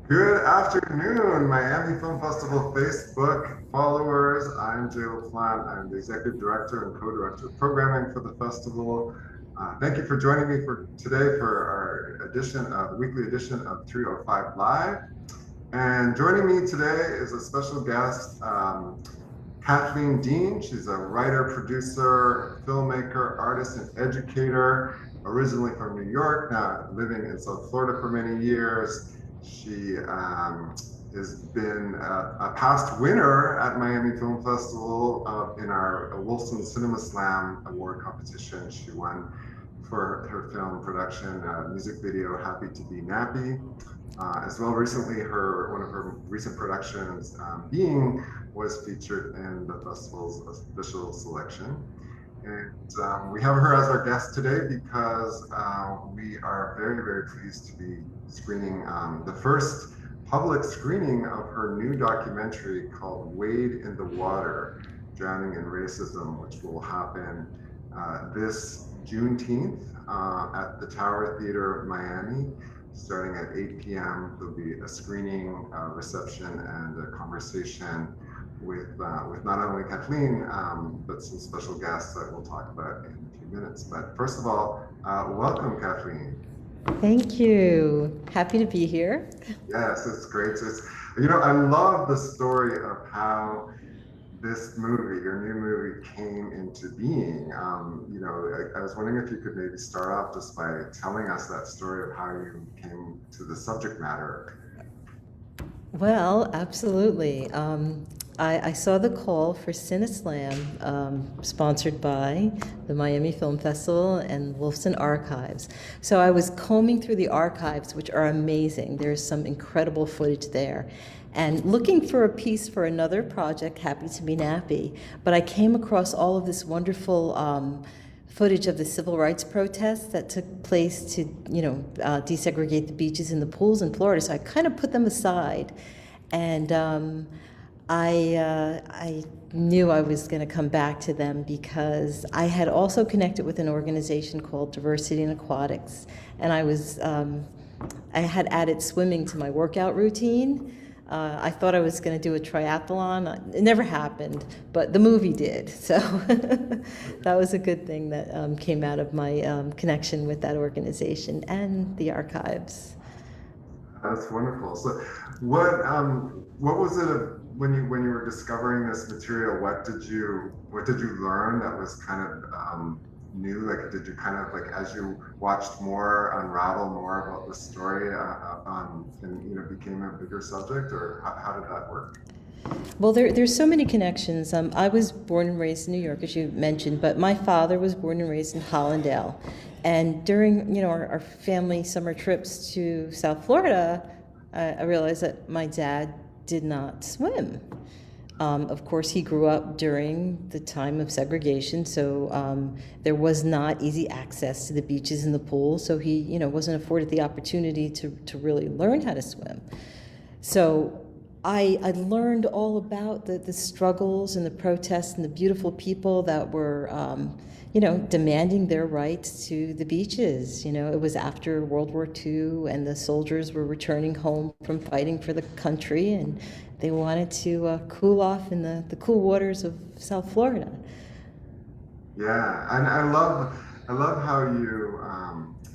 Good afternoon, Miami Film Festival Facebook followers. I'm Jaie Laplante. I'm the Executive Director and Co-Director of Programming for the festival. Thank you for joining me for today for our weekly edition of 305 Live. And joining me today is a special guest, Cathleen Dean. She's a writer, producer, filmmaker, artist, and educator, originally from New York, now living in South Florida for many years. She has been a past winner at Miami Film Festival in our Wilson Cinema Slam Award competition. She won for her film production music video, Happy to Be Nappy. As well, recently, one of her recent productions, Being, was featured in the festival's official selection. And we have her as our guest today because we are very, very pleased to be screening the first public screening of her new documentary called Wade in the Water, Drowning in Racism, which will happen this Juneteenth at the Tower Theater of Miami. Starting at 8 p.m. There'll be a screening, reception, and a conversation with not only Cathleen, but some special guests that we'll talk about in a few minutes. But first of all, welcome, Cathleen. Thank you. Happy to be here. Yes, it's great. I love the story of how this movie, your new movie, came into being. I was wondering if you could maybe start off just by telling us that story of how you came to the subject matter. Well, absolutely. I saw the call for CineSlam, sponsored by the Miami Film Festival and Wolfson Archives. So I was combing through the archives, which are amazing. There's some incredible footage there. And looking for a piece for another project, Happy to Be Nappy. But I came across all of this wonderful footage of the civil rights protests that took place to, desegregate the beaches and the pools in Florida. So I kind of put them aside, and I knew I was going to come back to them because I had also connected with an organization called Diversity in Aquatics, and I had added swimming to my workout routine. I thought I was going to do a triathlon. It never happened, but the movie did. So that was a good thing that came out of my connection with that organization and the archives. That's wonderful. So, what was it when you were discovering this material? What did you learn that was kind of new? Like, did you kind of, like, as you watched more unravel more about the story, and became a bigger subject, or how did that work? Well, there's so many connections. I was born and raised in New York, as you mentioned, but my father was born and raised in Hollandale. And during our family summer trips to South Florida, I realized that my dad did not swim. Of course, he grew up during the time of segregation, so there was not easy access to the beaches and the pools, so he wasn't afforded the opportunity to really learn how to swim. So I learned all about the struggles and the protests and the beautiful people that were demanding their rights to the beaches. It was after World War II, and the soldiers were returning home from fighting for the country, and they wanted to cool off in the cool waters of South Florida. Yeah, and I love how you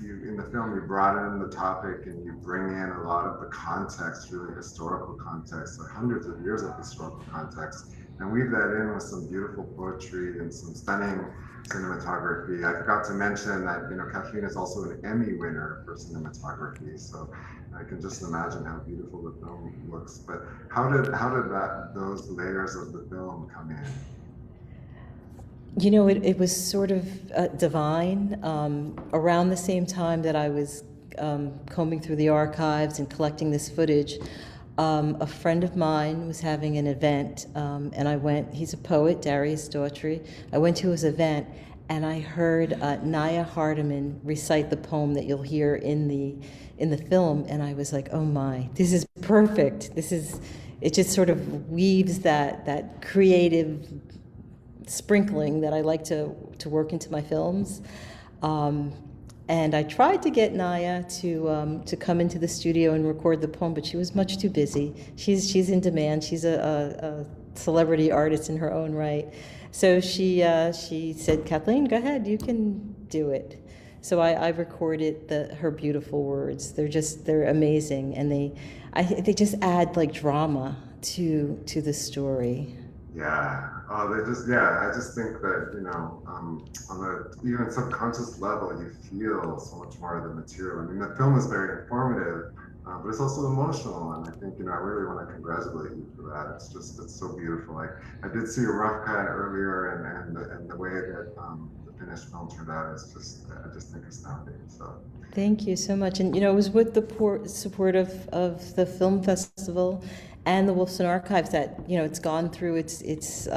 in the film you brought in the topic and you bring in a lot of the context, really historical context, like hundreds of years of historical context, and weave that in with some beautiful poetry and some stunning cinematography. I forgot to mention that Kathleen is also an Emmy winner for cinematography, so I can just imagine how beautiful the film looks. But how did those layers of the film come in? It was sort of divine. Around the same time that I was combing through the archives and collecting this footage, a friend of mine was having an event, and I went. He's a poet, Darius Daughtry. I went to his event, and I heard Naya Hardiman recite the poem that you'll hear in the film, and I was like, oh my, this is perfect. It just sort of weaves that creative sprinkling that I like to work into my films. And I tried to get Naya to come into the studio and record the poem, but she was much too busy. She's in demand. She's a celebrity artist in her own right. So she said, Kathleen, go ahead, you can do it. So I recorded her beautiful words. They're amazing, and they just add like drama to the story. Yeah. Oh, I just think that, on a even subconscious level, you feel so much more of the material. I mean, the film is very informative, but it's also emotional. And I think, I really want to congratulate you for that. It's so beautiful. Like, I did see a rough cut earlier, and the way that the finished film turned out is I just think astounding. So. Thank you so much. And, it was with the support of the film festival and the Wolfson Archives that, it's gone through its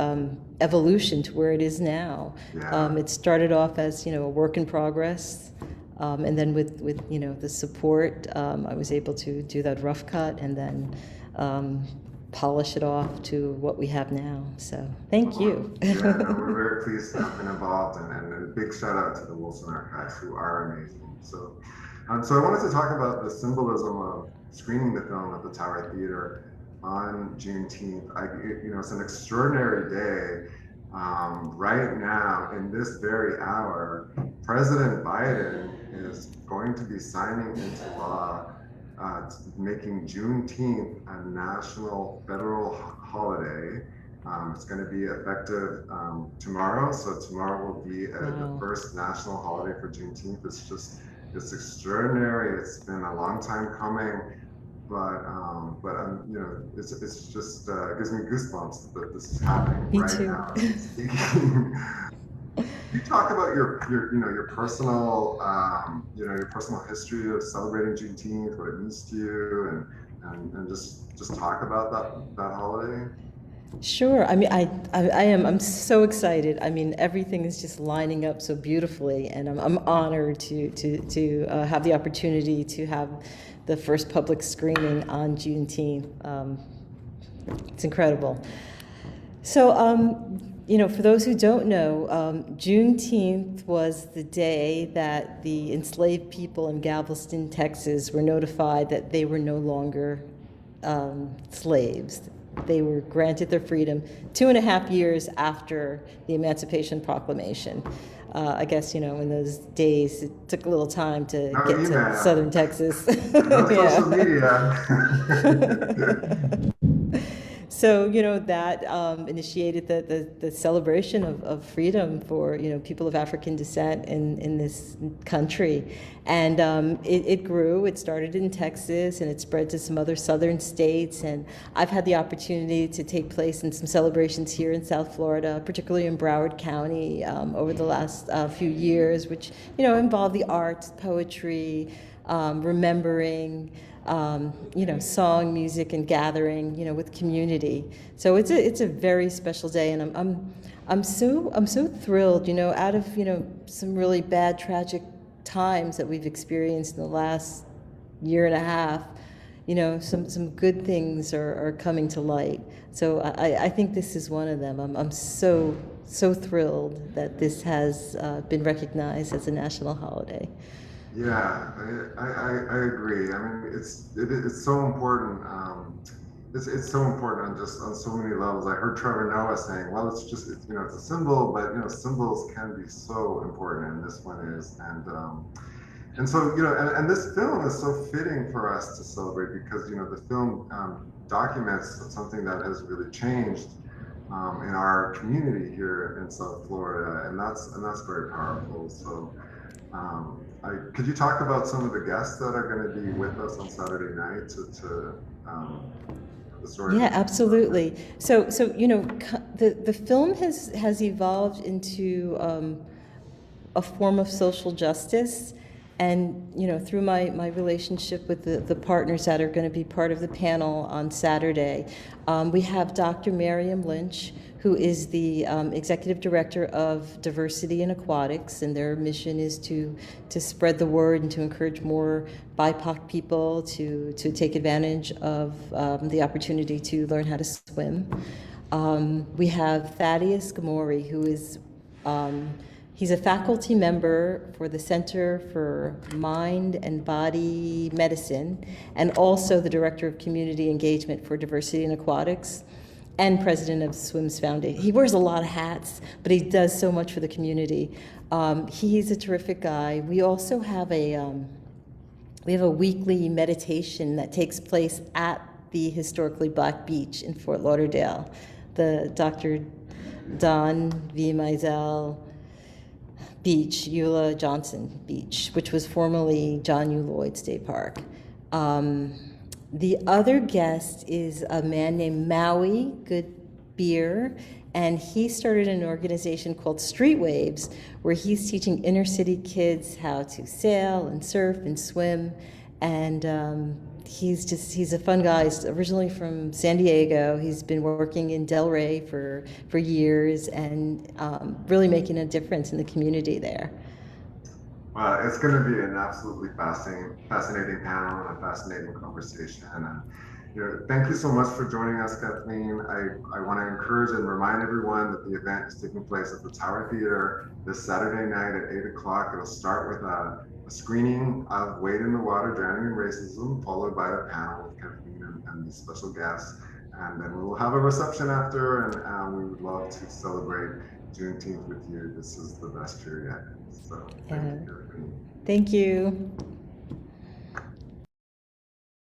evolution to where it is now. Yeah. It started off as, a work in progress. And then with the support, I was able to do that rough cut and then polish it off to what we have now. So thank you. Yeah, no, we're very pleased to have been involved, and a big shout out to the Wolfson Archives, who are amazing. So I wanted to talk about the symbolism of screening the film at the Tower Theater on Juneteenth. It's an extraordinary day. Right now, in this very hour, President Biden is going to be signing into law making Juneteenth a national federal holiday. It's going to be effective tomorrow. So tomorrow will be the first national holiday for Juneteenth. It's extraordinary. It's been a long time coming, but it's just it gives me goosebumps that this is happening right now. Can you talk about your personal your personal history of celebrating Juneteenth, what it means to you, and just talk about that holiday? Sure. I mean, I'm so excited. I mean, everything is just lining up so beautifully, and I'm honored to have the opportunity to have the first public screening on Juneteenth. It's incredible. So, for those who don't know, Juneteenth was the day that the enslaved people in Galveston, Texas, were notified that they were no longer slaves. They were granted their freedom 2.5 years after the Emancipation Proclamation. I guess, in those days, it took a little time to get to southern Texas. No social media. So, that initiated the celebration of freedom for, people of African descent in this country. And it grew. It started in Texas, and it spread to some other southern states. And I've had the opportunity to take place in some celebrations here in South Florida, particularly in Broward County, over the last few years, which, involve the arts, poetry, remembering, song, music, and gathering, with community. So it's a very special day, and I'm so thrilled, out of some really bad, tragic times that we've experienced in the last year and a half. Some good things are coming to light. So I think this is one of them. I'm so thrilled that this has been recognized as a national holiday. Yeah, I agree. I mean, it's so important. It's so important on so many levels. I heard Trevor Noah saying, "Well, it's a symbol, but symbols can be so important, and this one is." And so and this film is so fitting for us to celebrate because the film documents something that has really changed in our community here in South Florida, and that's very powerful. So. Could you talk about some of the guests that are going to be with us on Saturday night to the story? Yeah, absolutely. So the film has evolved into a form of social justice, and through my relationship with the partners that are going to be part of the panel on Saturday, we have Dr. Miriam Lynch, who is the executive director of Diversity in Aquatics, and their mission is to spread the word and to encourage more BIPOC people to take advantage of the opportunity to learn how to swim. We have Thaddeus Gamori, who is He's a faculty member for the Center for Mind and Body Medicine, and also the Director of Community Engagement for Diversity in Aquatics, and president of Swims Foundation. He wears a lot of hats, but he does so much for the community. He's a terrific guy. We also have a weekly meditation that takes place at the historically Black beach in Fort Lauderdale, the Dr. Don V. Mizell Beach, Eula Johnson Beach, which was formerly John U. Lloyd State Park. The other guest is a man named Maui Good Beer, and he started an organization called Street Waves, where he's teaching inner city kids how to sail and surf and swim. And he's a fun guy. He's originally from San Diego. He's been working in Delray for years, and really making a difference in the community there. Well, it's going to be an absolutely fascinating panel and a fascinating conversation. Thank you so much for joining us, Kathleen. I want to encourage and remind everyone that the event is taking place at the Tower Theater this Saturday night at 8 o'clock. It'll start with a screening of Wade in the Water, Drowning in Racism, followed by a panel with Kathleen and the special guests. And then we will have a reception after, and we would love to celebrate Juneteenth with you. This is the best year yet. So thank you. Thank you.